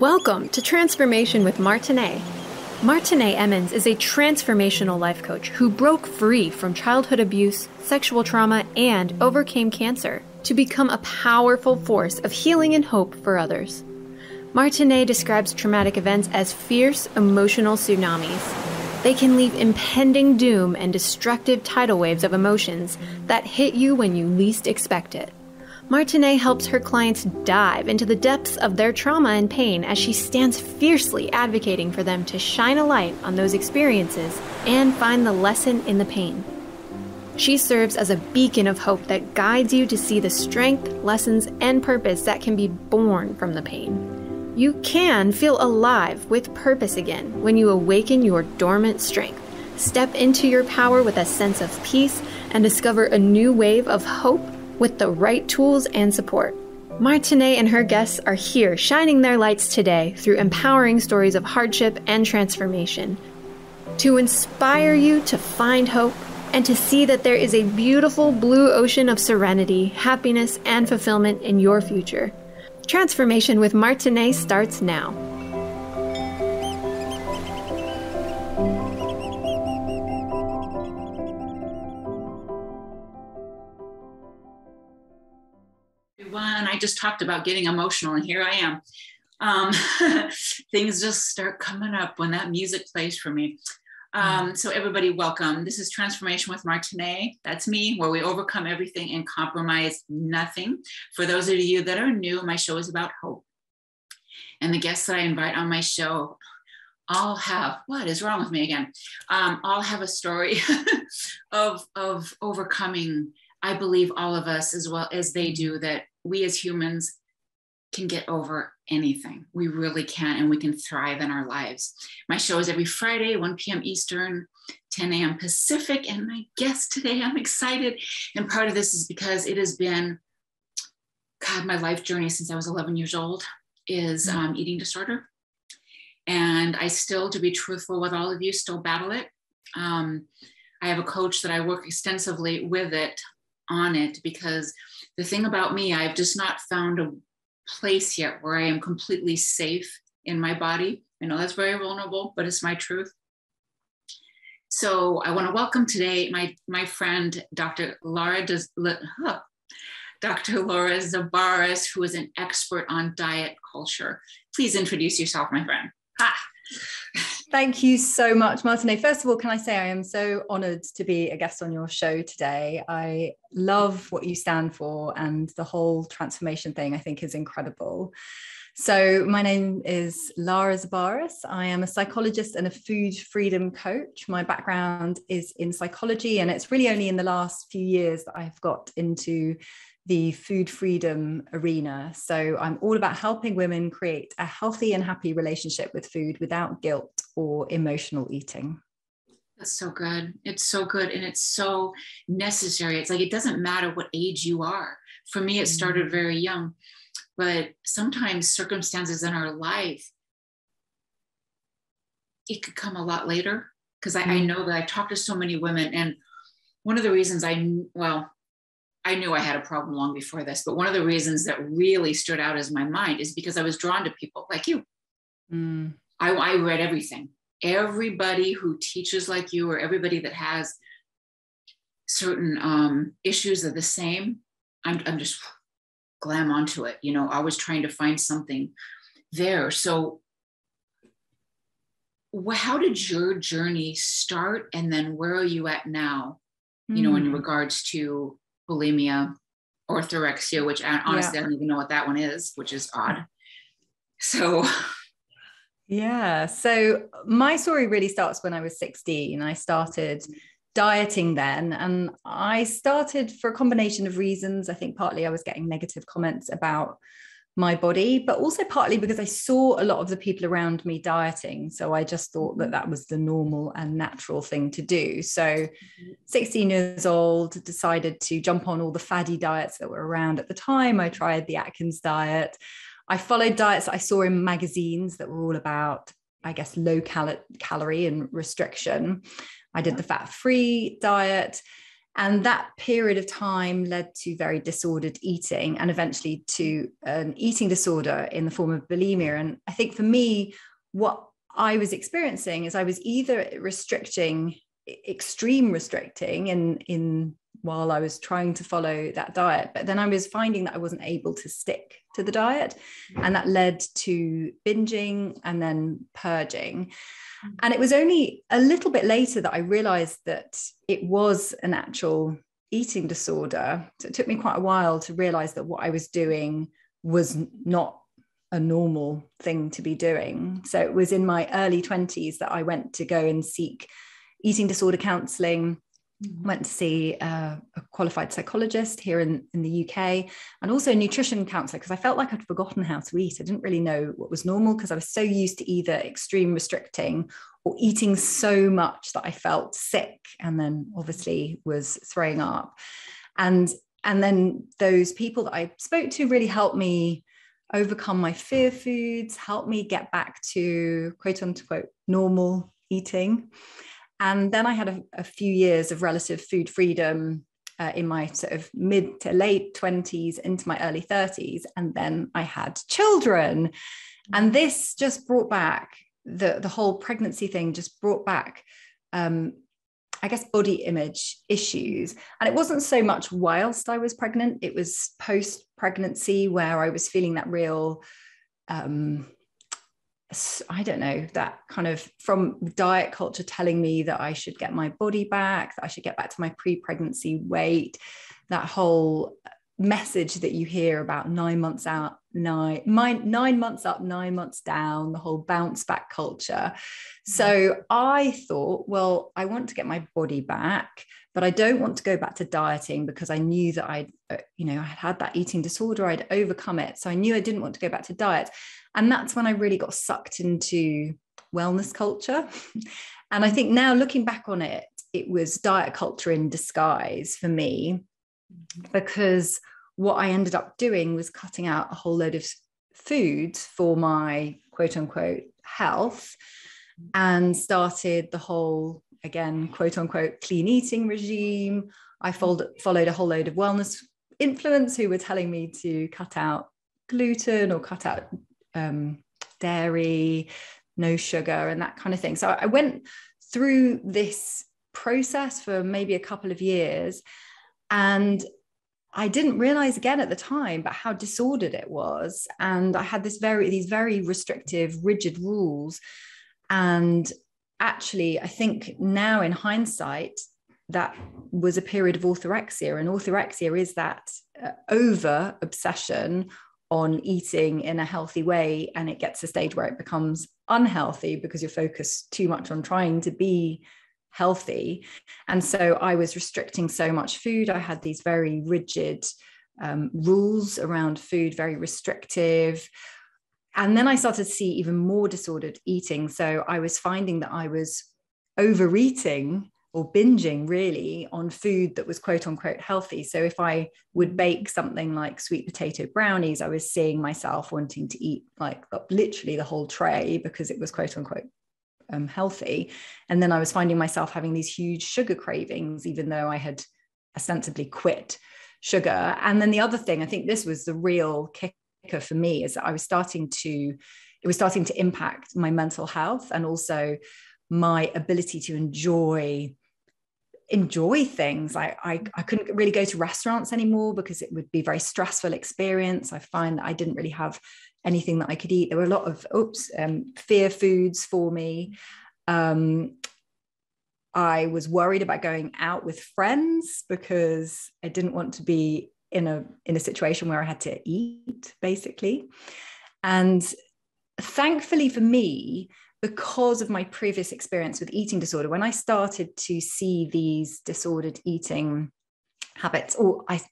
Welcome to Transformation with Martine. Martine Emmons is a transformational life coach who broke free from childhood abuse, sexual trauma, and overcame cancer to become a powerful force of healing and hope for others. Martine describes traumatic events as fierce emotional tsunamis. They can leave impending doom and destructive tidal waves of emotions that hit you when you least expect it. Martine helps her clients dive into the depths of their trauma and pain as she stands fiercely advocating for them to shine a light on those experiences and find the lesson in the pain. She serves as a beacon of hope that guides you to see the strength, lessons, and purpose that can be born from the pain. You can feel alive with purpose again when you awaken your dormant strength, step into your power with a sense of peace, and discover a new wave of hope with the right tools and support. Martine and her guests are here shining their lights today through empowering stories of hardship and transformation to inspire you to find hope and to see that there is a beautiful blue ocean of serenity, happiness, and fulfillment in your future. Transformation with Martine starts now. I just talked about getting emotional, and here I am. Things just start coming up when that music plays for me. So everybody, welcome. This is Transformation with Martine. That's me, where we overcome everything and compromise nothing. For those of you that are new, my show is about hope. And the guests that I invite on my show all have, what is wrong with me again? All have a story of overcoming. I believe all of us, as well as they do, that we as humans can get over anything. We really can, and we can thrive in our lives. My show is every Friday, 1 p.m. Eastern, 10 a.m. Pacific. And my guest today, I'm excited. And part of this is because it has been, God, my life journey since I was 11 years old is eating disorder. And I still, to be truthful with all of you, still battle it. I have a coach that I work extensively with on it, because the thing about me, I've just not found a place yet where I am completely safe in my body. I know that's very vulnerable, but it's my truth. So I want to welcome today my friend, Dr. Lara Zabarez, who is an expert on diet culture. Please introduce yourself, my friend. Ha! Thank you so much, Martine. First of all, can I say I am so honored to be a guest on your show today. I love what you stand for, and the whole transformation thing I think is incredible. So my name is Lara Zibarras. I am a psychologist and a food freedom coach. My background is in psychology, and it's really only in the last few years that I've got into the food freedom arena. So I'm all about helping women create a healthy and happy relationship with food without guilt or emotional eating. That's so good. It's so good. And it's so necessary. It's like, it doesn't matter what age you are. For me, it started very young, but sometimes circumstances in our life, it could come a lot later. Because I know that I've talked to so many women, and one of the reasons I knew I had a problem long before this, but one of the reasons that really stood out as my mind is because I was drawn to people like you. I read everything. Everybody who teaches like you, or everybody that has certain issues are the same. I'm just glam onto it, always trying to find something there. So how did your journey start? And then where are you at now, in regards to bulimia, orthorexia, which honestly, I don't even know what that one is, which is odd. So my story really starts when I was 16. I started dieting then, and I started for a combination of reasons. I think partly I was getting negative comments about my body, but also partly because I saw a lot of the people around me dieting. So I just thought that was the normal and natural thing to do. So 16 years old, decided to jump on all the faddy diets that were around at the time. I tried the Atkins diet. I followed diets that I saw in magazines that were all about, I guess, low calorie and restriction. I did the fat-free diet. And that period of time led to very disordered eating and eventually to an eating disorder in the form of bulimia. And I think for me, what I was experiencing is I was either extreme restricting in while I was trying to follow that diet, but then I was finding that I wasn't able to stick to the diet. And that led to binging and then purging. And it was only a little bit later that I realized that it was an actual eating disorder. So it took me quite a while to realize that what I was doing was not a normal thing to be doing. So it was in my early 20s that I went to go and seek eating disorder counselling. Went to see a qualified psychologist here in the UK, and also a nutrition counsellor, because I felt like I'd forgotten how to eat. I didn't really know what was normal because I was so used to either extreme restricting or eating so much that I felt sick and then obviously was throwing up. And then those people that I spoke to really helped me overcome my fear foods, helped me get back to quote unquote normal eating. And then I had a few years of relative food freedom in my sort of mid to late 20s into my early 30s. And then I had children. And this just brought back the whole pregnancy thing, just brought back, I guess, body image issues. And it wasn't so much whilst I was pregnant, it was post-pregnancy where I was feeling that real, I don't know, that kind of from diet culture telling me that I should get my body back, that I should get back to my pre-pregnancy weight, that whole message that you hear about 9 months out, 9 months up, 9 months down, the whole bounce back culture. So I thought, well, I want to get my body back, but I don't want to go back to dieting because I knew that I had that eating disorder, I'd overcome it. So I knew I didn't want to go back to diet. And that's when I really got sucked into wellness culture. And I think now looking back on it, it was diet culture in disguise for me, because what I ended up doing was cutting out a whole load of foods for my quote unquote health and started the whole, again, quote unquote, clean eating regime. I followed a whole load of wellness influencers who were telling me to cut out gluten or cut out dairy, no sugar, and that kind of thing. So I went through this process for maybe a couple of years, and I didn't realize again at the time but how disordered it was. And I had these very restrictive, rigid rules. And actually, I think now in hindsight, that was a period of orthorexia. And orthorexia is that over obsession on eating in a healthy way, and it gets to a stage where it becomes unhealthy because you're focused too much on trying to be healthy. And so I was restricting so much food. I had these very rigid rules around food, very restrictive. And then I started to see even more disordered eating. So I was finding that I was overeating or binging really on food that was quote unquote healthy. So if I would bake something like sweet potato brownies, I was seeing myself wanting to eat like literally the whole tray because it was quote unquote healthy. And then I was finding myself having these huge sugar cravings, even though I had ostensibly quit sugar. And then the other thing, I think this was the real kicker for me, is that it was starting to impact my mental health and also my ability to enjoy things. I couldn't really go to restaurants anymore because it would be a very stressful experience. I find that I didn't really have anything that I could eat. There were a lot of fear foods for me. I was worried about going out with friends because I didn't want to be in a situation where I had to eat, basically. And thankfully for me, because of my previous experience with eating disorder, when I started to see these disordered eating habits,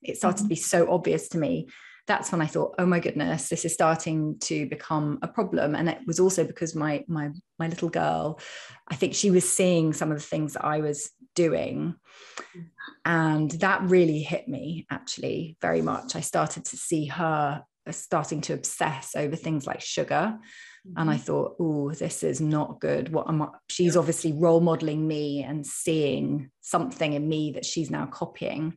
it started to be so obvious to me, that's when I thought, oh my goodness, this is starting to become a problem. And it was also because my little girl, I think she was seeing some of the things that I was doing. And that really hit me, actually, very much. I started to see her starting to obsess over things like sugar. And I thought, oh, this is not good. She's obviously role modeling me and seeing something in me that she's now copying.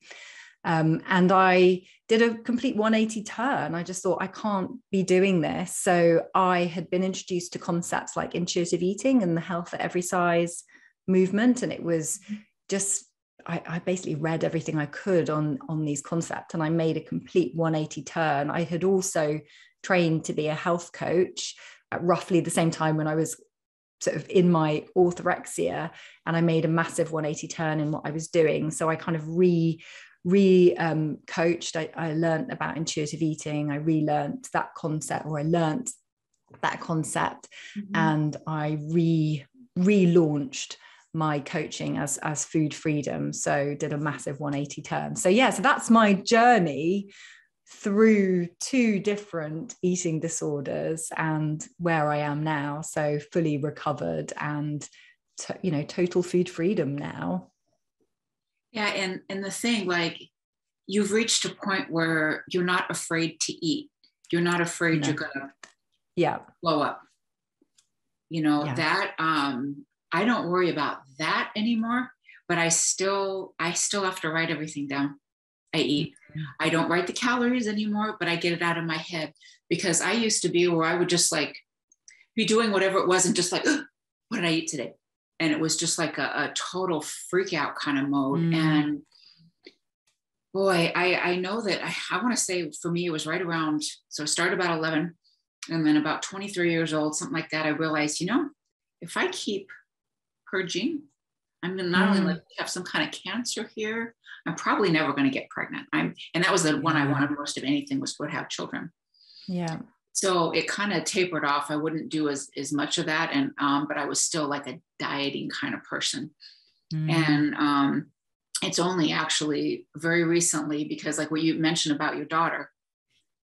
And I did a complete 180 turn. I just thought, I can't be doing this. So I had been introduced to concepts like intuitive eating and the health at every size movement. And it was just, I basically read everything I could on these concepts, and I made a complete 180 turn. I had also trained to be a health coach at roughly the same time when I was sort of in my orthorexia, and I made a massive 180 turn in what I was doing. So I kind of coached. I learned about intuitive eating. I relearned that concept, or I learned that concept, and I relaunched my coaching as food freedom. So did a massive 180 turn. So yeah, so that's my journey through 2 different eating disorders and where I am now. So fully recovered and total food freedom now. Yeah. And the thing, like, you've reached a point where you're not afraid to eat. You're not afraid you're gonna blow up. That I don't worry about that anymore, but I still have to write everything down. I eat. I don't write the calories anymore, but I get it out of my head, because I used to be where I would just like be doing whatever it was and just like, what did I eat today? And it was just like a total freak out kind of mode. And boy, I know that I want to say for me, it was right around, so I started about 11, and then about 23 years old, something like that, I realized, if I keep purging, I'm going to not only have some kind of cancer here, I'm probably never going to get pregnant. And that was the one I wanted most of anything, was to have children. Yeah. So it kind of tapered off. I wouldn't do as much of that. And, but I was still like a dieting kind of person. And it's only actually very recently, because like what you mentioned about your daughter,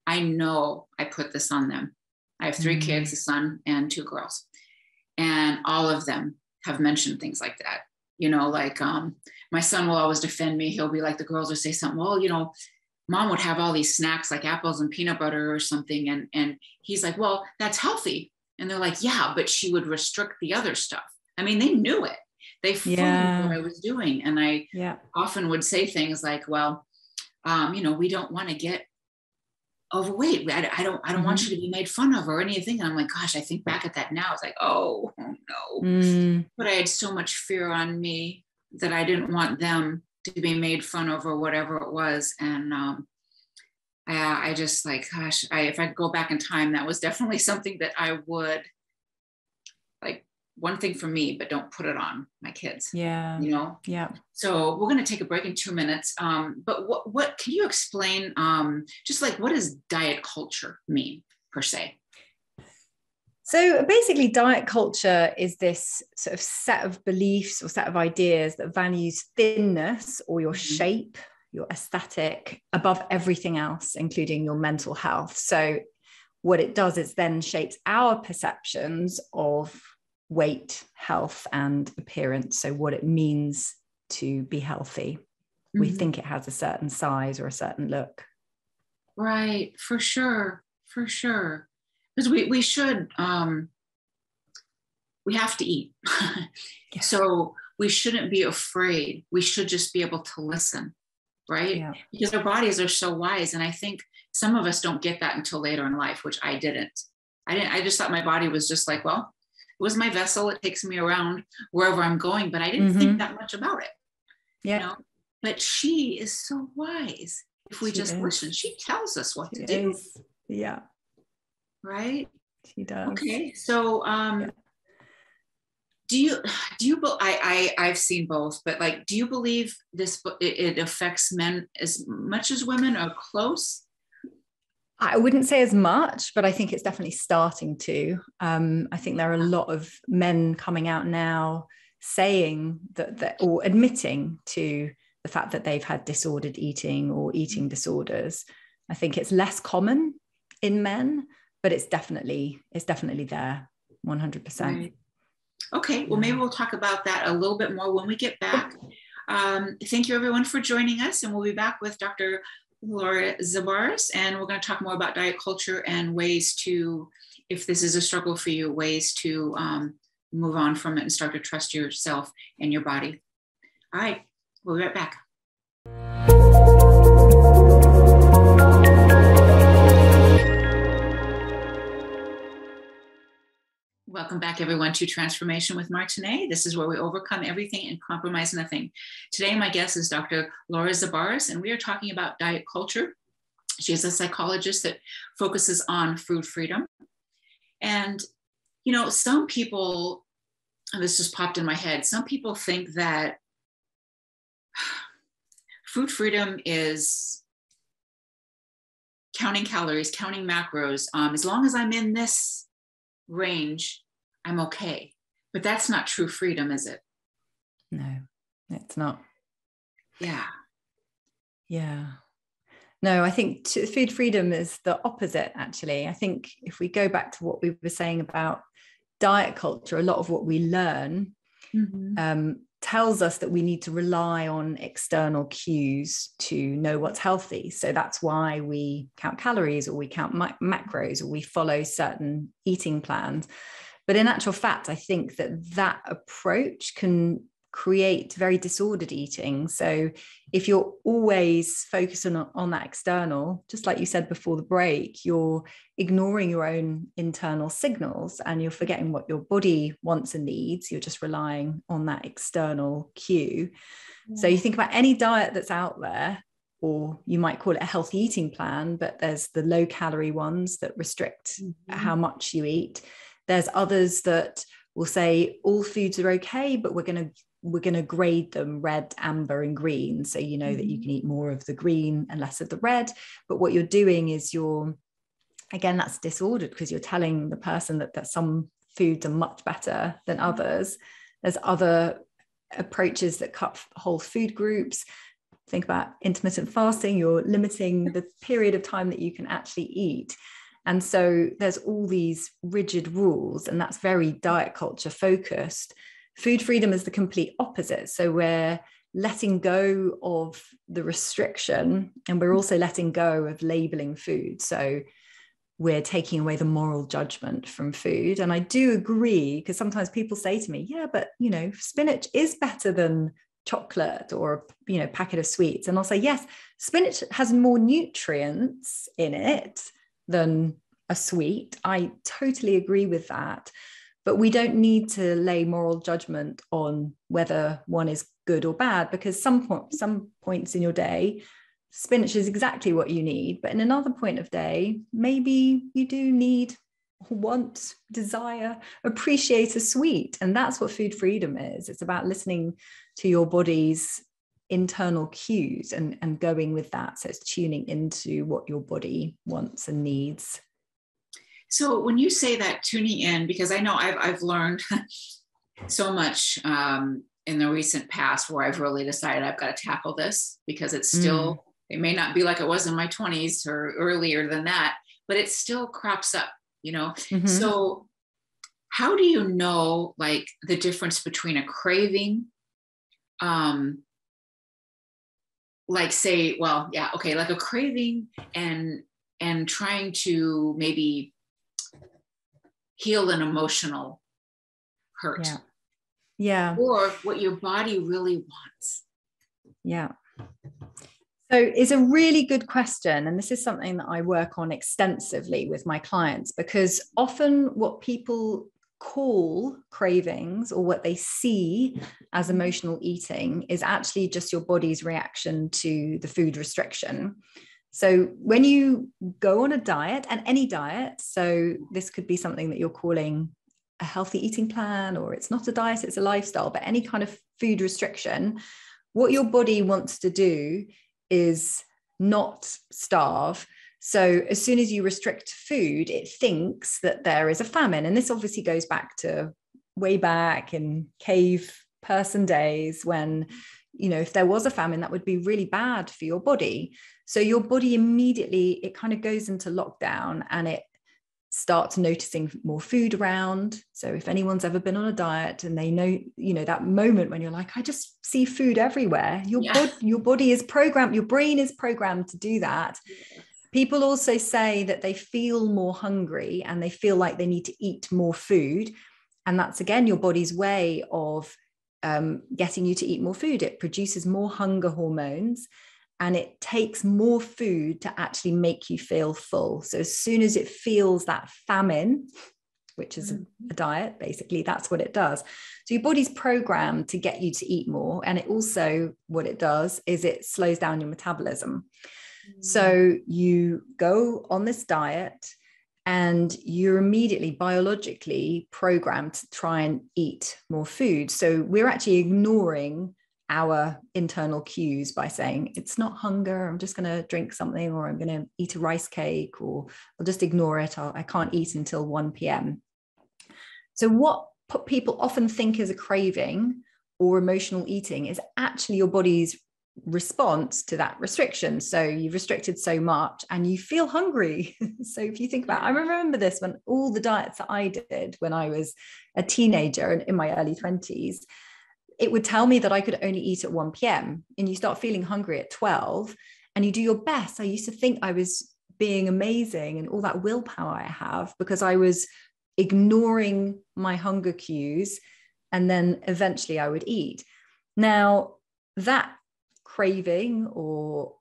I know I put this on them. I have 3 kids, a son and 2 girls, and all of them have mentioned things like that. My son will always defend me. He'll be like, the girls will say something, well, mom would have all these snacks like apples and peanut butter or something. And he's like, well, that's healthy. And they're like, yeah, but she would restrict the other stuff. I mean, they knew it. They fully knew what I was doing. And I often would say things like, well, we don't want to get overweight. I don't want you to be made fun of or anything. And I'm like, gosh, I think back at that now. It's like, oh no. But I had so much fear on me that I didn't want them to be made fun of or whatever it was. And I just like, gosh, if I could go back in time, that was definitely something that I would like, one thing for me, but don't put it on my kids. Yeah. So we're going to take a break in 2 minutes. But what can you explain? Just like, what does diet culture mean per se? So basically, diet culture is this sort of set of beliefs or set of ideas that values thinness or your shape, your aesthetic above everything else, including your mental health. So what it does is then shapes our perceptions of weight, health, and appearance. So what it means to be healthy. We think it has a certain size or a certain look. Right, for sure. Because we should, we have to eat. So we shouldn't be afraid. We should just be able to listen, right? Yeah. Because our bodies are so wise. And I think some of us don't get that until later in life, which I didn't. I just thought my body was just like, well, it was my vessel. It takes me around wherever I'm going, but I didn't think that much about it. Yeah. But she is so wise. If we just listen, she tells us what to do. Yeah. Right? She does. Okay. So do you I've seen both, but like, do you believe this it affects men as much as women, or close? I wouldn't say as much, but I think it's definitely starting to. I think there are a lot of men coming out now saying that or admitting to the fact that they've had disordered eating or eating disorders. I think it's less common in men, but it's definitely there, 100%. Right. Okay, well, maybe we'll talk about that a little bit more when we get back. Thank you, everyone, for joining us, and we'll be back with Dr. Laura Zibarras, and we're going to talk more about diet culture and ways to, if this is a struggle for you, ways to move on from it and start to trust yourself and your body. All right, we'll be right back. Welcome back, everyone, to Transformation with Martine. This is where we overcome everything and compromise nothing. Today, my guest is Dr. Laura Zabarez, and we are talking about diet culture. She is a psychologist that focuses on food freedom. And, you know, some people, and this just popped in my head, some people think that food freedom is counting calories, counting macros. As long as I'm in this range, I'm okay. But that's not true freedom, is it? No, it's not. Yeah. Yeah. No, I think food freedom is the opposite, actually. I think if we go back to what we were saying about diet culture, a lot of what we learn tells us that we need to rely on external cues to know what's healthy. So that's why we count calories, or we count macros, or we follow certain eating plans. But in actual fact, I think that approach can create very disordered eating. So if you're always focusing on that external, just like you said before the break, you're ignoring your own internal signals and you're forgetting what your body wants and needs. You're just relying on that external cue. Yeah. So you think about any diet that's out there, or you might call it a healthy eating plan, but there's the low calorie ones that restrict how much you eat. There's others that will say all foods are okay, but we're going to grade them red, amber, and green. So you know that you can eat more of the green and less of the red. But what you're doing is again, that's disordered, because you're telling the person that some foods are much better than others. There's other approaches that cut whole food groups. Think about intermittent fasting. You're limiting the period of time that you can actually eat. And so there's all these rigid rules, and that's very diet culture focused. Food freedom is the complete opposite. So we're letting go of the restriction, and we're also letting go of labeling food. So we're taking away the moral judgment from food. And I do agree, because sometimes people say to me, yeah, but, you know, spinach is better than chocolate or, you know, packet of sweets. And I'll say, yes, spinach has more nutrients in it than a sweet. I totally agree with that. But we don't need to lay moral judgment on whether one is good or bad, because some points in your day, spinach is exactly what you need. But in another point of day, maybe you do need, want, desire, appreciate a sweet. And that's what food freedom is. It's about listening to your body's internal cues and going with that. So it's tuning into what your body wants and needs. So when you say that, tuning in, because I know I've learned so much in the recent past where I've really decided I've got to tackle this, because it's still, it may not be like it was in my 20s or earlier than that, but it still crops up, you know? So how do you know, like, the difference between a craving, like say, well, yeah, okay, like a craving and trying to maybe heal an emotional hurt. Yeah. Or what your body really wants. Yeah. So it's a really good question. And this is something that I work on extensively with my clients, because often what people call cravings, or what they see as emotional eating, is actually just your body's reaction to the food restriction. So when you go on a diet, and any diet, so this could be something that you're calling a healthy eating plan, or it's not a diet, it's a lifestyle, but any kind of food restriction, what your body wants to do is not starve. So as soon as you restrict food, it thinks that there is a famine. And this obviously goes back to way back in cave person days, when, you know, if there was a famine, that would be really bad for your body. So your body immediately, it kind of goes into lockdown, and it start noticing more food around. So if anyone's ever been on a diet and they know, that moment when you're like, I just see food everywhere, your body is programmed, your brain is programmed to do that. Yeah. People also say that they feel more hungry and they feel like they need to eat more food. And that's, again, your body's way of getting you to eat more food. It produces more hunger hormones, and it takes more food to actually make you feel full. So as soon as it feels that famine, which is a diet, basically, that's what it does. So your body's programmed to get you to eat more. And it also, what it does is it slows down your metabolism. So you go on this diet and you're immediately biologically programmed to try and eat more food. So we're actually ignoring our internal cues by saying, it's not hunger, I'm just going to drink something, or I'm going to eat a rice cake, or I'll just ignore it, I can't eat until 1 p.m. So what people often think is a craving or emotional eating is actually your body's response to that restriction. So you've restricted so much and you feel hungry. So if you think about, I remember this when all the diets that I did when I was a teenager and in my early 20s, it would tell me that I could only eat at 1 p.m. and you start feeling hungry at 12 and you do your best. I used to think I was being amazing and all that willpower I have because I was ignoring my hunger cues, and then eventually I would eat. Now, that craving or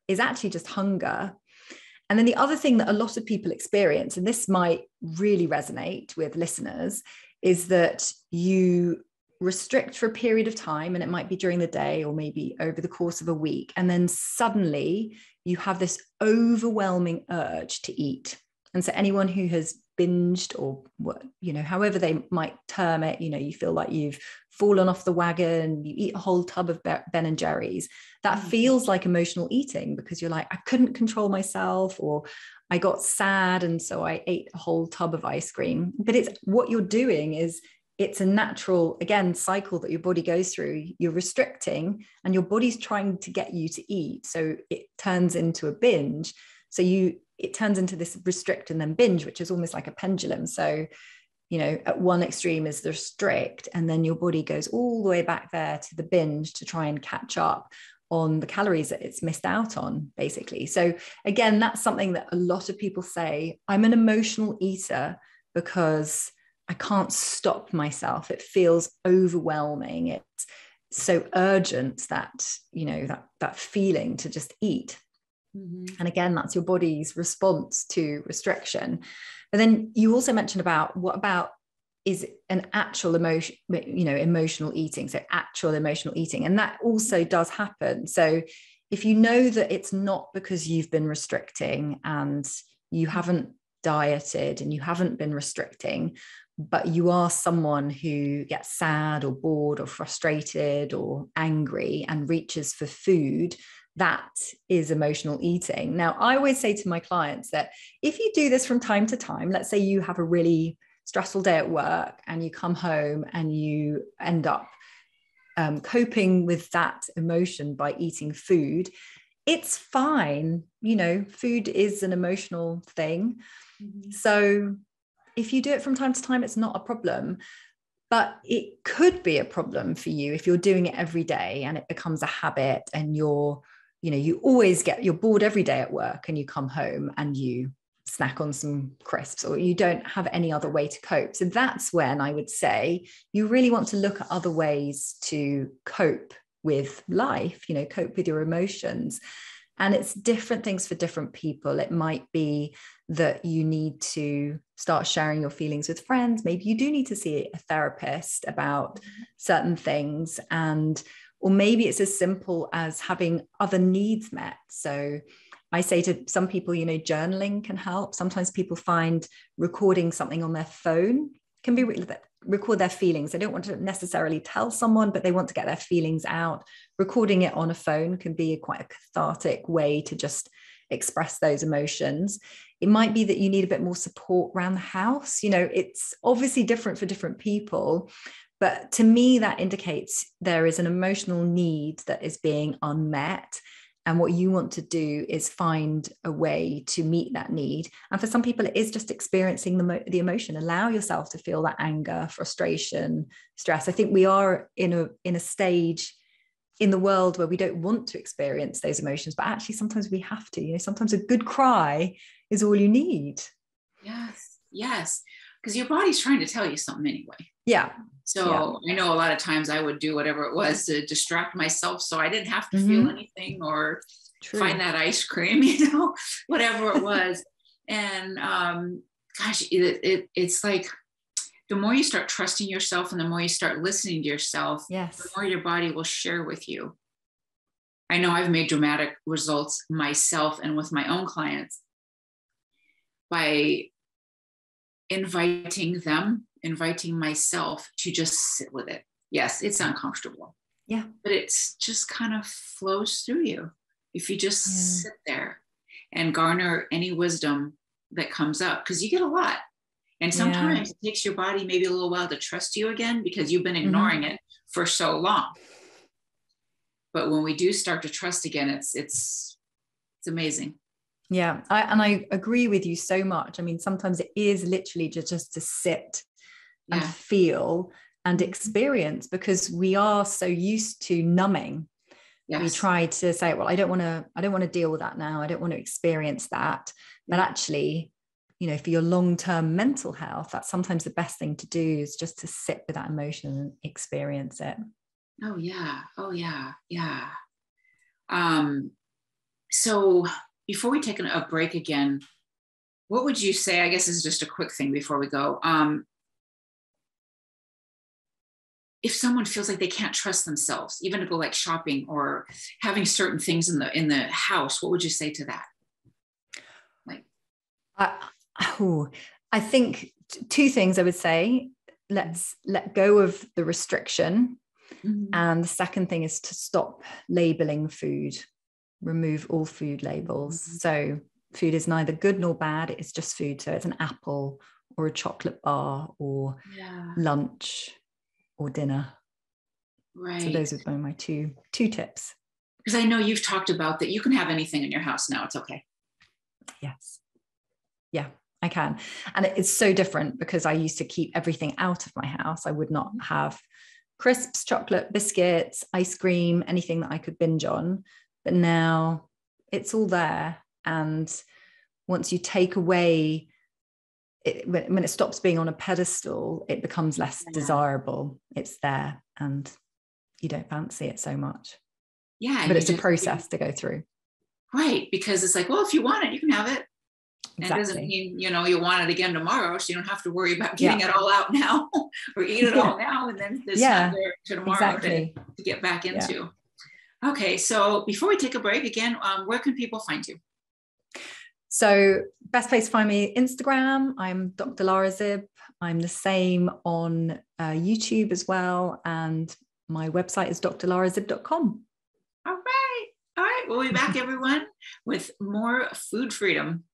is actually just hunger. And then the other thing that a lot of people experience, and this might really resonate with listeners, is that you restrict for a period of time, and it might be during the day or maybe over the course of a week, and then suddenly you have this overwhelming urge to eat. And so anyone who has binged, or what, however they might term it, you feel like you've fallen off the wagon, you eat a whole tub of Ben and Jerry's, that feels like emotional eating, because you're like, I couldn't control myself, or I got sad and so I ate a whole tub of ice cream. But it's what you're doing is, it's a natural, again, cycle that your body goes through. You're restricting and your body's trying to get you to eat. So it turns into a binge. So it turns into this restrict and then binge, which is almost like a pendulum. So, at one extreme is the restrict, and then your body goes all the way back there to the binge to try and catch up on the calories that it's missed out on, basically. So again, that's something that a lot of people say, I'm an emotional eater because I can't stop myself. It feels overwhelming. It's so urgent that, that feeling to just eat. Mm-hmm. And again, that's your body's response to restriction. But then you also mentioned about what about is an actual emotion, emotional eating. So actual emotional eating. And that also does happen. So if you know that it's not because you've been restricting and you haven't dieted and you haven't been restricting, but you are someone who gets sad or bored or frustrated or angry and reaches for food, that is emotional eating. Now, I always say to my clients that if you do this from time to time, let's say you have a really stressful day at work and you come home and you end up coping with that emotion by eating food, it's fine. Food is an emotional thing. Mm-hmm. So if you do it from time to time, it's not a problem, but it could be a problem for you if you're doing it every day and it becomes a habit, and you're bored every day at work and you come home and you snack on some crisps, or you don't have any other way to cope. So that's when I would say you really want to look at other ways to cope with life, cope with your emotions. And it's different things for different people. It might be that you need to start sharing your feelings with friends. Maybe you do need to see a therapist about certain things. Or maybe it's as simple as having other needs met. So I say to some people, journaling can help. Sometimes people find recording something on their phone can be record their feelings. They don't want to necessarily tell someone, but they want to get their feelings out. Recording it on a phone can be quite a cathartic way to just express those emotions. It might be that you need a bit more support around the house. It's obviously different for different people, but to me, that indicates there is an emotional need that is being unmet. And what you want to do is find a way to meet that need. And for some people, it is just experiencing the emotion. Allow yourself to feel that anger, frustration, stress. I think we are in a stage in the world where we don't want to experience those emotions, but actually sometimes we have to. You know, sometimes a good cry is all you need. Yes. Because your body's trying to tell you something anyway. Yeah. So I know a lot of times I would do whatever it was to distract myself so I didn't have to feel anything, or find that ice cream, you know, whatever it was. And gosh, it's like the more you start trusting yourself and the more you start listening to yourself, the more your body will share with you. I know I've made dramatic results myself and with my own clients by inviting myself to just sit with it. Yes, it's uncomfortable. Yeah. But it's just kind of flows through you if you just sit there and garner any wisdom that comes up, because you get a lot. And sometimes it takes your body maybe a little while to trust you again because you've been ignoring it for so long. But when we do start to trust again, it's amazing. Yeah, I agree with you so much. I mean, sometimes it is literally just to sit and feel and experience, because we are so used to numbing. We try to say, well, I don't want to deal with that now. I don't want to experience that. But actually, you know, for your long-term mental health, that's sometimes the best thing to do, is just to sit with that emotion and experience it. Oh yeah. So before we take a break again, what would you say, I guess this is just a quick thing before we go, if someone feels like they can't trust themselves, even to go like shopping or having certain things in the house, what would you say to that? Like, I think two things I would say. Let's let go of the restriction. And the second thing is to stop labeling food. Remove all food labels. So food is neither good nor bad. It's just food. So it's an apple or a chocolate bar or lunch or dinner. Right. So those are my two tips. Because I know you've talked about that you can have anything in your house now. It's okay. Yes. Yeah, I can. And it's so different because I used to keep everything out of my house. I would not have crisps, chocolate, biscuits, ice cream, anything that I could binge on. But now it's all there. And once you take away it, when it stops being on a pedestal, it becomes less desirable. It's there and you don't fancy it so much. Yeah. But it's a process to go through. Right. Because it's like, well, if you want it, you can have it. Exactly. And it doesn't mean, you know, you want it again tomorrow. So you don't have to worry about getting it all out now or eat it all now. And then it's not there to tomorrow to get back into. Okay. So before we take a break again, where can people find you? So best place to find me, Instagram. I'm Dr. Lara Zib. I'm the same on YouTube as well. And my website is drlarazib.com. All right. All right. We'll be back, everyone, with more food freedom.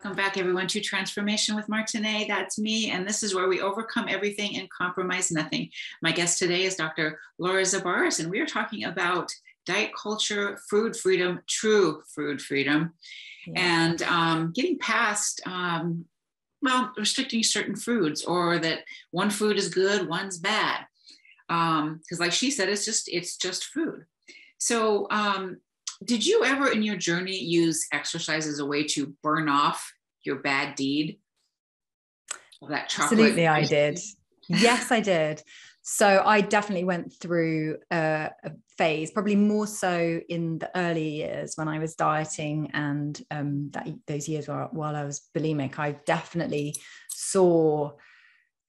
Welcome back, everyone, to Transformation with Martine. That's me, and this is where we overcome everything and compromise nothing. My guest today is Dr. Laura Zabarez, and we are talking about diet culture, food freedom, true food freedom, and getting past, restricting certain foods, or that one food is good, one's bad. Because like she said, it's just food. So did you ever in your journey use exercise as a way to burn off your bad deed? That chocolate? Absolutely, I did. Yes, I did. So I definitely went through a phase, probably more so in the early years when I was dieting, and those years while I was bulimic, I definitely saw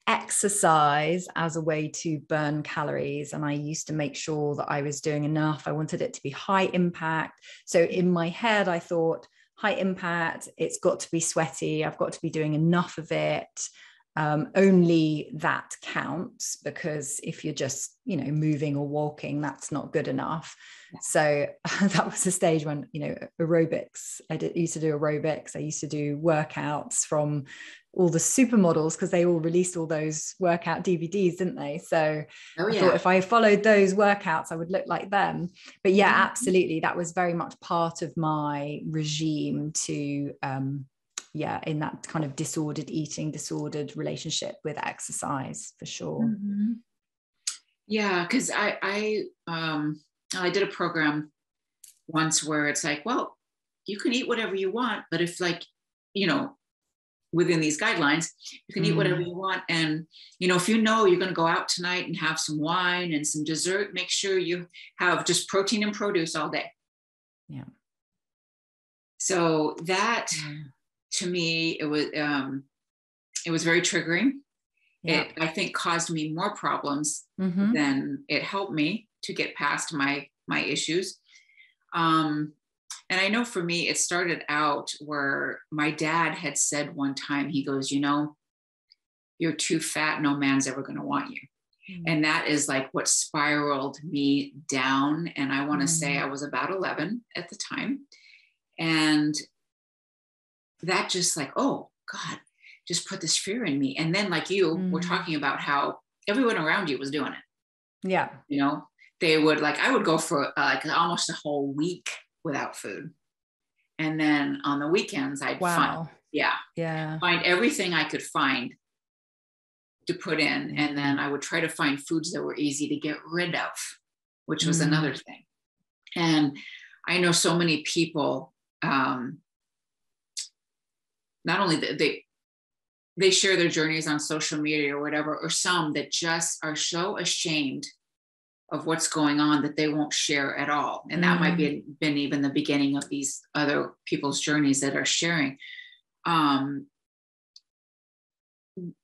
exercise as a way to burn calories. And I used to make sure that I was doing enough. I wanted it to be high impact. So in my head, I thought high impact, it's got to be sweaty. I've got to be doing enough of it. Only that counts, because if you're just, moving or walking, that's not good enough. Yeah. So that was the stage when, aerobics, used to do aerobics. I used to do workouts from all the supermodels, because they all released all those workout DVDs, didn't they? So I thought if I followed those workouts, I would look like them. But yeah, absolutely. That was very much part of my regime to, in that kind of disordered eating, disordered relationship with exercise, for sure. Mm-hmm. Yeah, because I did a program once where it's like, well, you can eat whatever you want, but if like, you know, within these guidelines, you can eat whatever you want. And, you know, if you know you're going to go out tonight and have some wine and some dessert, make sure you have just protein and produce all day. Yeah. So that to me, it was very triggering. Yeah. It, I think, caused me more problems than it helped me to get past my issues. And I know for me, it started out where my dad had said one time, he goes, you know, you're too fat. No man's ever going to want you. And that is like what spiraled me down. And I want to say I was about 11 at the time. And that just like, oh God, just put this fear in me. And then like you were talking about how everyone around you was doing it. Yeah. You know, they would like, I would go for like almost a whole week without food. And then on the weekends, I'd find everything I could find to put in. And then I would try to find foods that were easy to get rid of, which was another thing. And I know so many people, not only they share their journeys on social media or whatever, or some that just are so ashamed of what's going on that they won't share at all. And that might be been even the beginning of these other people's journeys that are sharing.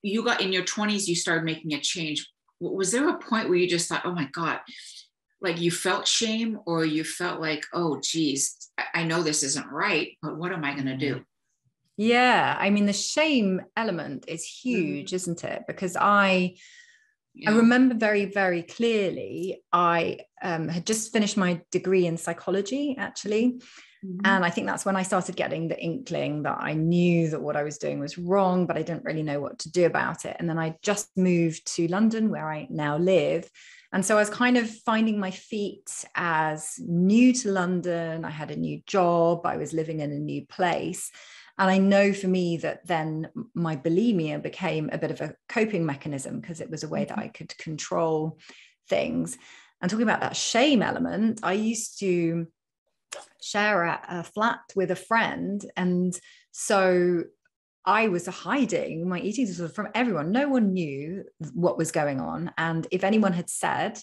You got in your 20s, you started making a change. Was there a point where you just thought, oh my God, like you felt shame, or you felt like, oh geez, I know this isn't right, but what am I going to do? Yeah. I mean, the shame element is huge, isn't it? Because I remember very, very clearly, I had just finished my degree in psychology, actually. And I think that's when I started getting the inkling that I knew that what I was doing was wrong, but I didn't really know what to do about it. And then I just moved to London, where I now live. And so I was kind of finding my feet as new to London. I had a new job. I was living in a new place. And I know for me that then my bulimia became a bit of a coping mechanism, because it was a way that I could control things. And talking about that shame element, I used to share a flat with a friend. And so I was hiding my eating disorder from everyone. No one knew what was going on. And if anyone had said,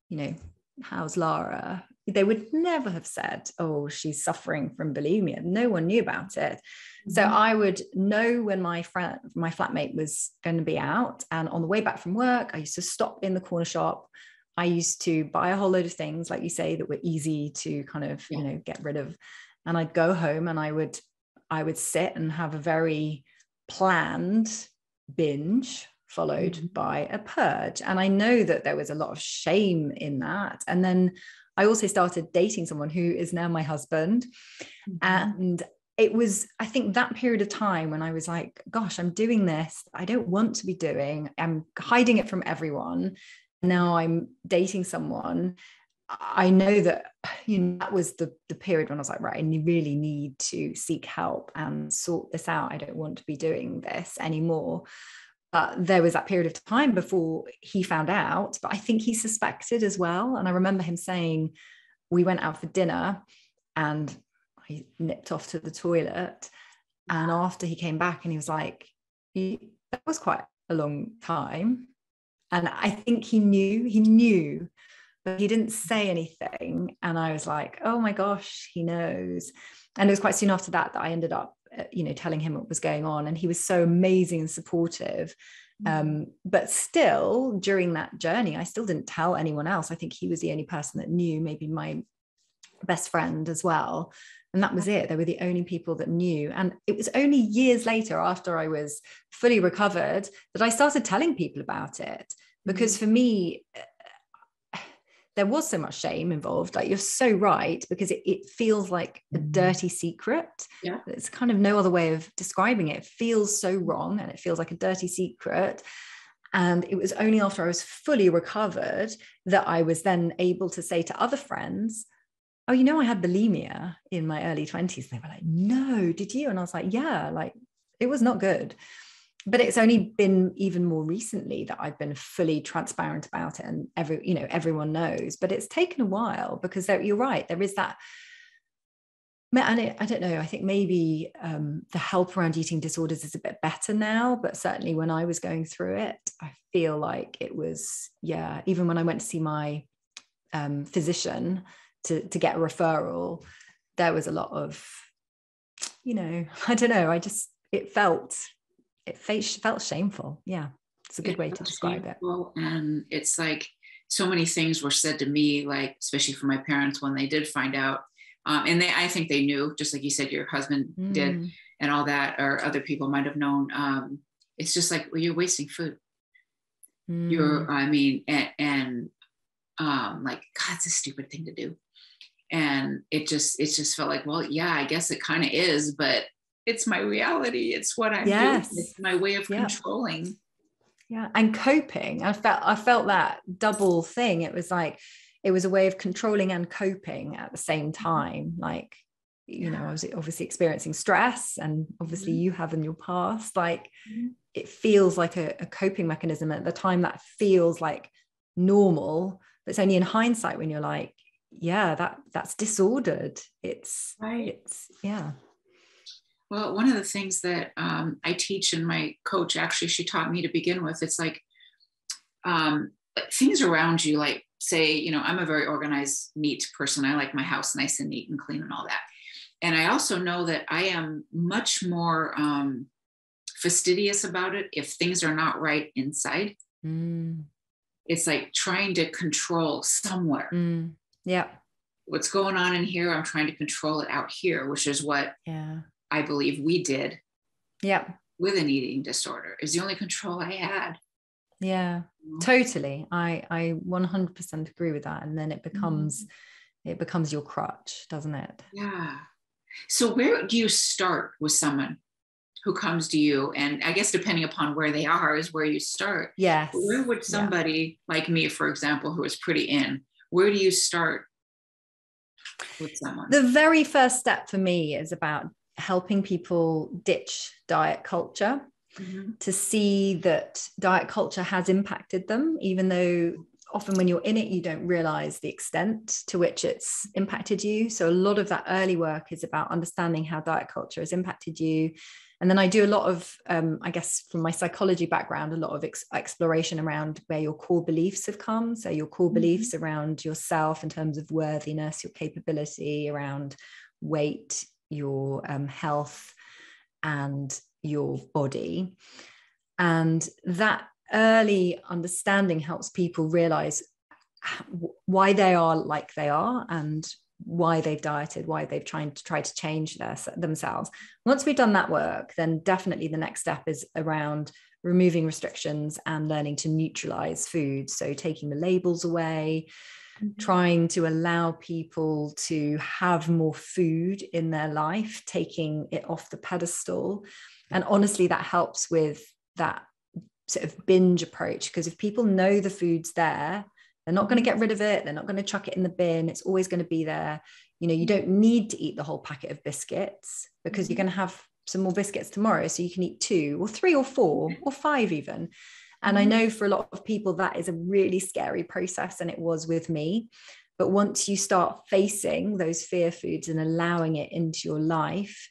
you know, how's Lara? They would never have said, oh, she's suffering from bulimia. No one knew about it. So I would know when my flatmate was going to be out. And on the way back from work, I used to stop in the corner shop. I used to buy a whole load of things, like you say, that were easy to kind of, you know, get rid of. And I'd go home and I would sit and have a very planned binge, followed by a purge. And I know that there was a lot of shame in that. And then I also started dating someone who is now my husband. And it was, I think, that period of time when I was like, gosh, I'm doing this I don't want to be doing. I'm hiding it from everyone. Now I'm dating someone. I know that, you know, that was the period when I was like, right, I really need to seek help and sort this out. I don't want to be doing this anymore. But there was that period of time before he found out, but I think he suspected as well. And I remember him saying, we went out for dinner and I nipped off to the toilet. And after he came back and he was like, that was quite a long time. And I think he knew, but he didn't say anything. And I was like, oh my gosh, he knows. And it was quite soon after that I ended up, you know, telling him what was going on. And he was so amazing and supportive. But still, during that journey, I still didn't tell anyone else. I think he was the only person that knew, maybe my best friend as well. And that was it. They were the only people that knew. And it was only years later, after I was fully recovered, that I started telling people about it. Because for me, there was so much shame involved. Like, you're so right, because it feels like a dirty secret. Yeah. It's kind of no other way of describing it. It feels so wrong, and it feels like a dirty secret. And it was only after I was fully recovered that I was then able to say to other friends, oh, you know, I had bulimia in my early 20s. They were like, no, did you? And I was like, yeah, like, it was not good. But it's only been even more recently that I've been fully transparent about it, and everyone knows. But it's taken a while, because you're right, there is that. And I don't know, I think maybe the help around eating disorders is a bit better now, but certainly when I was going through it, I feel like it was, even when I went to see my physician to get a referral, there was a lot of, I don't know, it felt shameful. Yeah, it's a good way to describe it. And it's like, so many things were said to me, like, especially from my parents when they did find out. And I think they knew, just like you said, your husband did, and all that, or other people might have known. It's just like, well, you're wasting food. Like, God, it's a stupid thing to do. And it just felt like, well, yeah, I guess it kind of is, but it's my reality. It's what I'm doing. It's my way of controlling. Yeah. And coping. I felt that double thing. It was like, it was a way of controlling and coping at the same time. Like, I was obviously experiencing stress, and obviously you have in your past, like, it feels like a coping mechanism. At the time, that feels like normal, but it's only in hindsight when you're like, yeah, that's disordered. It's right. Well, one of the things that I teach, and my coach, actually, she taught me to begin with, it's like things around you, like, say, I'm a very organized, neat person. I like my house nice and neat and clean and all that. And I also know that I am much more fastidious about it if things are not right inside. It's like trying to control somewhere. Yeah. What's going on in here, I'm trying to control it out here, which is what I believe we did. Yeah. With an eating disorder, is the only control I had. Yeah, totally. I 100% agree with that. And then it becomes your crutch, doesn't it? Yeah. So where do you start with someone who comes to you? And I guess depending upon where they are is where you start. Yes. Where would somebody like me, for example, who is pretty where do you start with someone? The very first step for me is about helping people ditch diet culture. To see that diet culture has impacted them, even though often when you're in it, you don't realize the extent to which it's impacted you. So a lot of that early work is about understanding how diet culture has impacted you. And then I do a lot of, I guess from my psychology background, a lot of exploration around where your core beliefs have come. So your core beliefs around yourself in terms of worthiness, your capability, around weight, your health, and your body. And that early understanding helps people realize why they are like they are, and why they've dieted, why they've tried to change themselves. Once we've done that work, then definitely the next step is around removing restrictions and learning to neutralize food. So taking the labels away, trying to allow people to have more food in their life, taking it off the pedestal. And honestly, that helps with that sort of binge approach, because if people know the food's there, they're not going to get rid of it. They're not going to chuck it in the bin. It's always going to be there. You don't need to eat the whole packet of biscuits, because you're going to have some more biscuits tomorrow. So you can eat 2 or 3 or 4 or 5 even. And I know for a lot of people, that is a really scary process. And it was with me. But once you start facing those fear foods and allowing it into your life,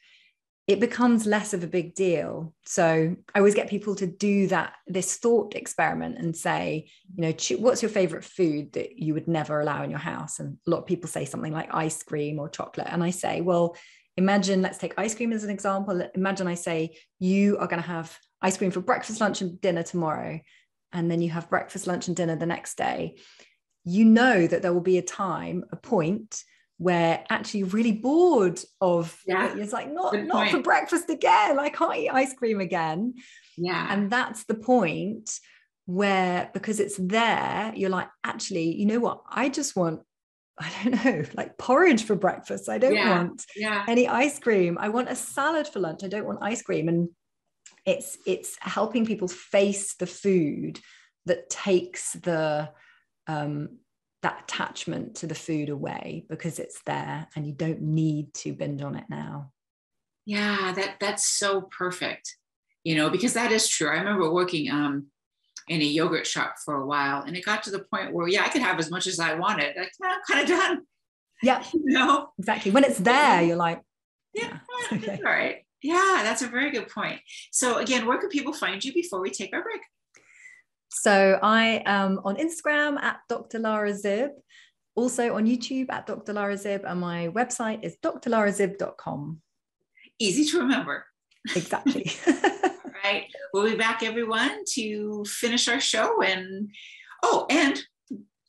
it becomes less of a big deal. So I always get people to do this thought experiment and say, what's your favorite food that you would never allow in your house? And a lot of people say something like ice cream or chocolate. And I say, well, imagine, let's take ice cream as an example. Imagine I say, you are going to have ice cream for breakfast, lunch, and dinner tomorrow. And then you have breakfast, lunch, and dinner the next day. You know that there will be a point where actually you're really bored of it's like, not for breakfast again. I can't eat ice cream again. Yeah. And that's the point where, because it's there, you're like, actually, you know what? I just want, I don't know, like porridge for breakfast. I don't want any ice cream. I want a salad for lunch. I don't want ice cream. And it's helping people face the food that takes the that attachment to the food away, because it's there and you don't need to binge on it now. Yeah, that's so perfect, because that is true. I remember working in a yogurt shop for a while, and it got to the point where, I could have as much as I wanted. Like, I'm kind of done. Yeah, exactly. When it's there, you're like, okay. All right. Yeah, that's a very good point. So again, where can people find you before we take our break? So I am on Instagram at Dr. Lara Zib, also on YouTube at Dr. Lara Zib, and my website is drlarazib.com. Easy to remember. Exactly. All right. We'll be back, everyone, to finish our show. And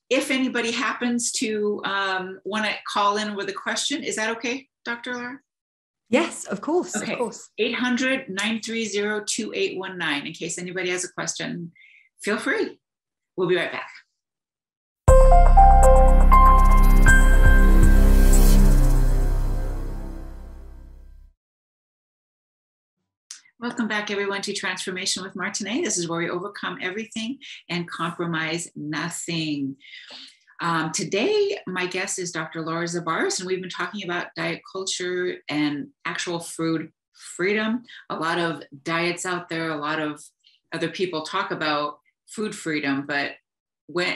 if anybody happens to want to call in with a question, is that okay, Dr. Lara? Yes, of course. Okay. Of course. 800-930-2819. In case anybody has a question, feel free. We'll be right back. Welcome back, everyone, to Transformation with Martine. This is where we overcome everything and compromise nothing. Today, my guest is Dr. Laura Zabarez, and we've been talking about diet culture and actual food freedom. A lot of diets out there, a lot of other people talk about food freedom, but when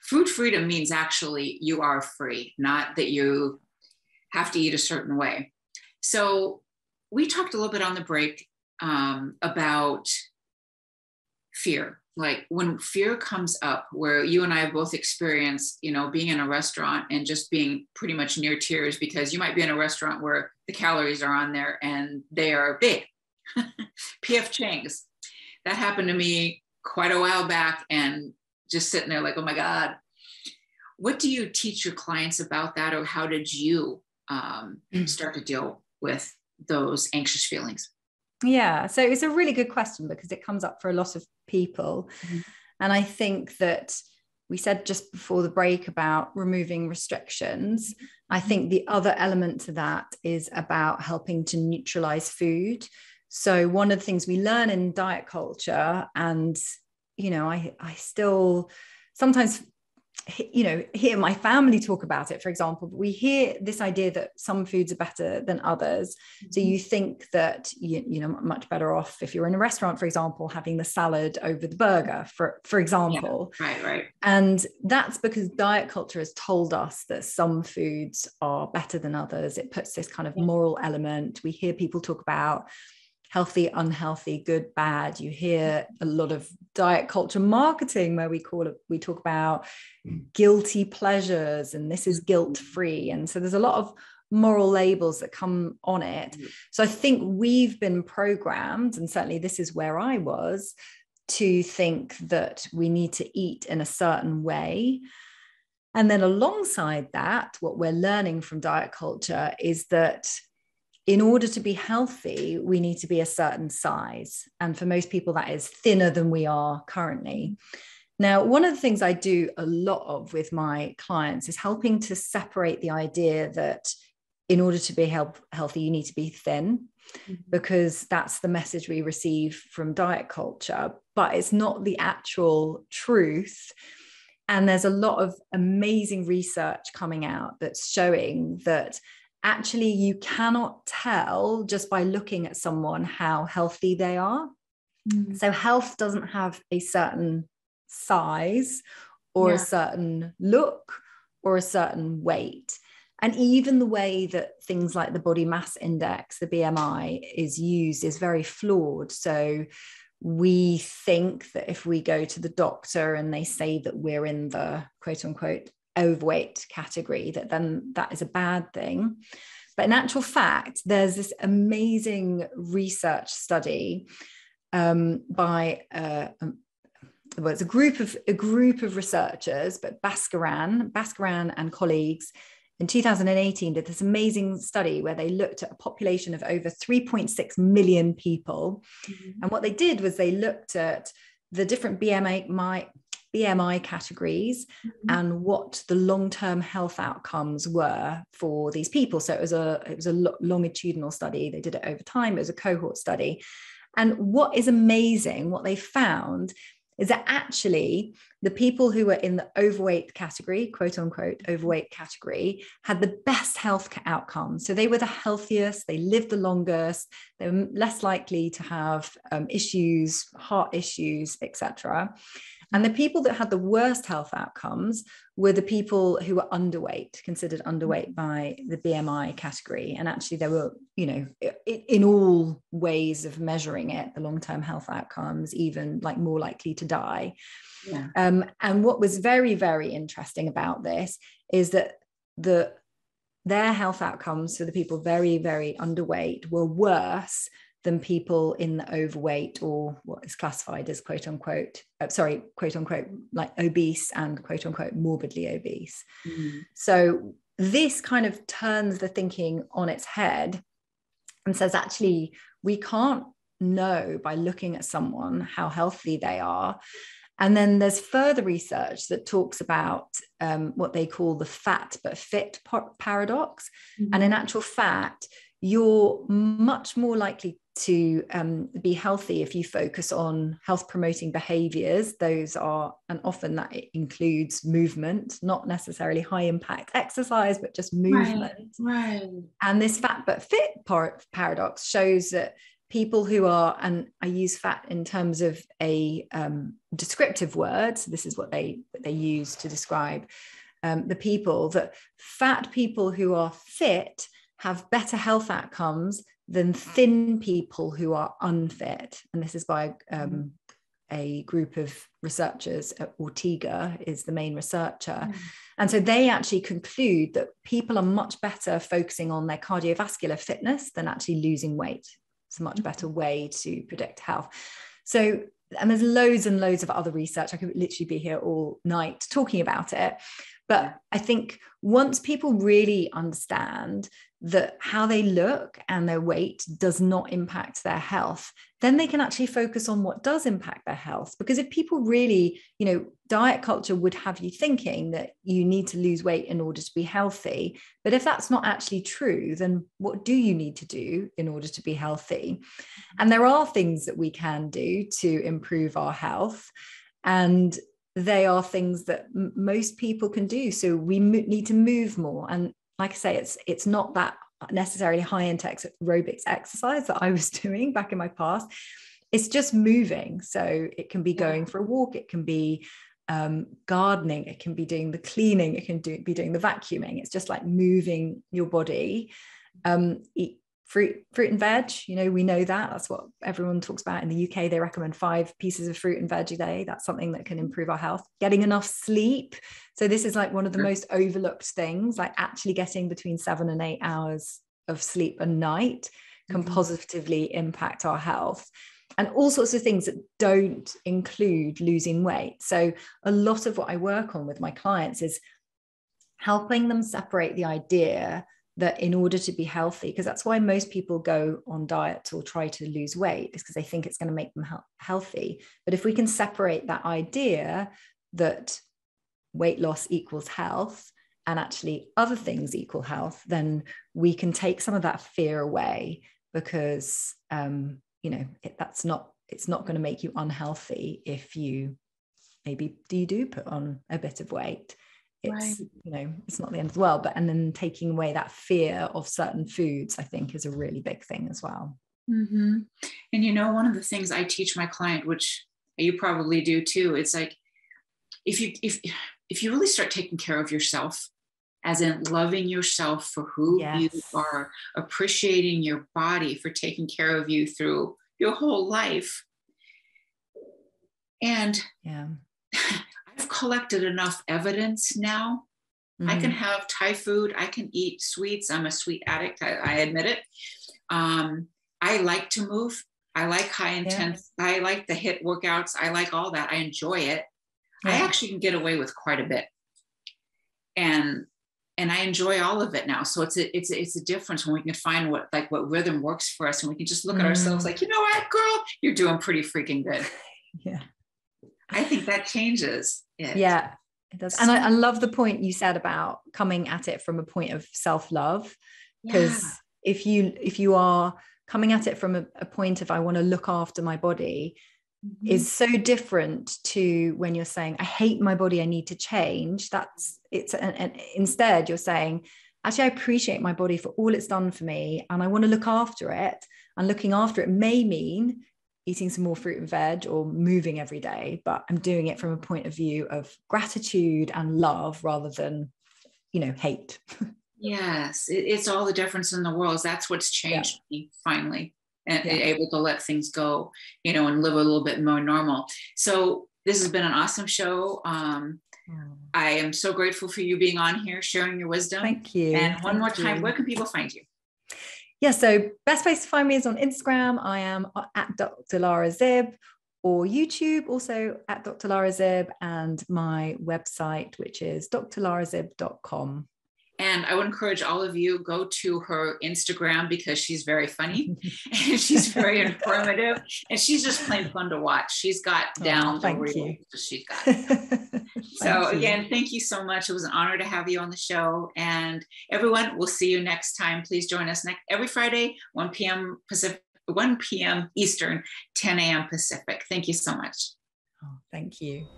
food freedom means actually you are free, not that you have to eat a certain way. So we talked a little bit on the break about fear. Like when fear comes up, where you and I have both experienced, being in a restaurant and just being pretty much near tears, because you might be in a restaurant where the calories are on there and they are big. P.F. Chang's. That happened to me quite a while back, and just sitting there like, oh my God. What do you teach your clients about that? Or how did you start to deal with those anxious feelings? Yeah, so it's a really good question, because it comes up for a lot of people. Mm-hmm. And I think that we said just before the break about removing restrictions. Mm-hmm. I think the other element to that is about helping to neutralize food. So one of the things we learn in diet culture, and, I still sometimes, hear my family talk about it, for example, but we hear this idea that some foods are better than others. Mm-hmm. So you think that, you're much better off if you're in a restaurant, for example, having the salad over the burger, for example. Yeah, right. And that's because diet culture has told us that some foods are better than others. It puts this kind of moral element. We hear people talk about healthy, unhealthy, good, bad. You hear a lot of diet culture marketing where we talk about guilty pleasures, and this is guilt-free. And so there's a lot of moral labels that come on it. So I think we've been programmed, and certainly this is where I was, to think that we need to eat in a certain way. And then alongside that, what we're learning from diet culture is that in order to be healthy, we need to be a certain size. And for most people, that is thinner than we are currently. Now, one of the things I do a lot of with my clients is helping to separate the idea that in order to be healthy, you need to be thin, because that's the message we receive from diet culture, but it's not the actual truth. And there's a lot of amazing research coming out that's showing that actually you cannot tell just by looking at someone how healthy they are. So health doesn't have a certain size or a certain look or a certain weight. And even the way that things like the body mass index, the BMI, is used is very flawed. So we think that if we go to the doctor and they say that we're in the quote unquote overweight category, that then that is a bad thing. But in actual fact, there's this amazing research study by it's a group of researchers, but Bhaskaran and colleagues in 2018 did this amazing study where they looked at a population of over 3.6 million people. And what they did was they looked at the different BMI categories and what the long-term health outcomes were for these people. So it was a longitudinal study. They did it over time. It was a cohort study. And what is amazing, what they found, is that actually the people who were in the overweight category, quote unquote, overweight category, had the best health outcomes. So they were the healthiest, they lived the longest, they were less likely to have issues, heart issues, etc. And the people that had the worst health outcomes were the people who were underweight, considered underweight by the BMI category. And actually there were, you know, in all ways of measuring it, the long-term health outcomes, even like more likely to die. Yeah. And what was very, very interesting about this is that their health outcomes for the people very, very underweight were worse than people in the overweight, or what is classified as quote unquote, like obese and quote unquote morbidly obese. So this kind of turns the thinking on its head and says, actually, we can't know by looking at someone how healthy they are. And then there's further research that talks about what they call the fat but fit paradox. And in actual fact, you're much more likely to be healthy if you focus on health promoting behaviors. Those are, and often that includes movement, not necessarily high impact exercise, but just movement. Right. And this fat but fit paradox shows that people who are, and I use fat in terms of a descriptive word, so this is what they use to describe the people, that fat people who are fit have better health outcomes than thin people who are unfit. And this is by a group of researchers. Ortega is the main researcher. And so they actually conclude that people are much better focusing on their cardiovascular fitness than actually losing weight. It's a much better way to predict health. So, and there's loads and loads of other research. I could literally be here all night talking about it. But I think once people really understand that how they look and their weight does not impact their health, then they can actually focus on what does impact their health. Because if people really, you know, diet culture would have you thinking that you need to lose weight in order to be healthy. But if that's not actually true, then what do you need to do in order to be healthy? And there are things that we can do to improve our health. And they are things that most people can do. So we need to move more. And like I say, it's not that necessarily high intake aerobics exercise that I was doing back in my past. It's just moving. So it can be going for a walk. It can be gardening. It can be doing the cleaning. It can be doing the vacuuming. It's just like moving your body. Eat fruit and veg. You know, we know that's what everyone talks about in the UK. They recommend 5 pieces of fruit and veg a day. That's something that can improve our health. Getting enough sleep. So this is like one of the most overlooked things, like actually getting between 7 and 8 hours of sleep a night can positively impact our health. And all sorts of things that don't include losing weight. So a lot of what I work on with my clients is helping them separate the idea that in order to be healthy, because that's why most people go on diets or try to lose weight, is because they think it's going to make them healthy. But if we can separate that idea that weight loss equals health and actually other things equal health, then we can take some of that fear away, because you know, it's not going to make you unhealthy if you do put on a bit of weight. It's, you know, it's not the end of the world, and then taking away that fear of certain foods, I think, is a really big thing as well. And, you know, one of the things I teach my client, which you probably do too, it's like, if you really start taking care of yourself, as in loving yourself for who you are, appreciating your body for taking care of you through your whole life. And I've collected enough evidence now. I can have Thai food. I can eat sweets. I'm a sweet addict. I admit it. I like to move. I like high intense. I like the HIIT workouts. I like all that. I enjoy it. I actually can get away with quite a bit. And I enjoy all of it now. So it's a difference when we can find what rhythm works for us, and we can just look at ourselves like, you know what, girl, you're doing pretty freaking good. I think that changes it. Yeah, it does. And I love the point you said about coming at it from a point of self-love, because if you are coming at it from a point of I want to look after my body, is so different to when you're saying I hate my body, I need to change. And instead you're saying, actually, I appreciate my body for all it's done for me, and I want to look after it. And looking after it may mean eating some more fruit and veg or moving every day, but I'm doing it from a point of view of gratitude and love rather than, hate. Yes, it's all the difference in the world. That's what's changed me finally, and able to let things go, and live a little bit more normal. So this has been an awesome show. I am so grateful for you being on here, sharing your wisdom. Thank you. And one more time, where can people find you? Yeah, so best place to find me is on Instagram. I am at Dr. Lara Zib, or YouTube, also at Dr. Lara Zib, and my website, which is drlarazib.com. And I would encourage all of you, go to her Instagram because she's very funny and she's very informative, and she's just plain fun to watch. She's got down the real. She's got it. So again, thank you so much. It was an honor to have you on the show. And everyone, we'll see you next time. Please join us every Friday, 1 p.m. Pacific, 1 p.m. Eastern, 10 a.m. Pacific. Thank you so much. Oh, thank you.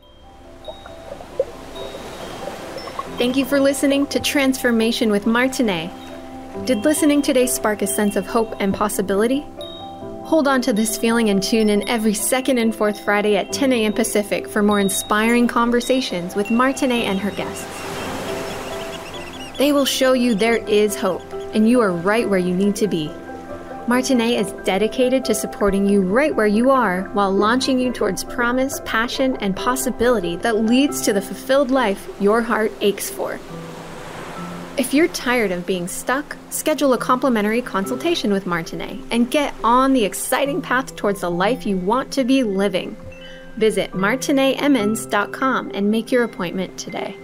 Thank you for listening to Transformation with Martine. Did listening today spark a sense of hope and possibility? Hold on to this feeling and tune in every second and fourth Friday at 10 a.m. Pacific for more inspiring conversations with Martine and her guests. They will show you there is hope, and you are right where you need to be. Martine is dedicated to supporting you right where you are while launching you towards promise, passion, and possibility that leads to the fulfilled life your heart aches for. If you're tired of being stuck, schedule a complimentary consultation with Martine and get on the exciting path towards the life you want to be living. Visit martineemmons.com and make your appointment today.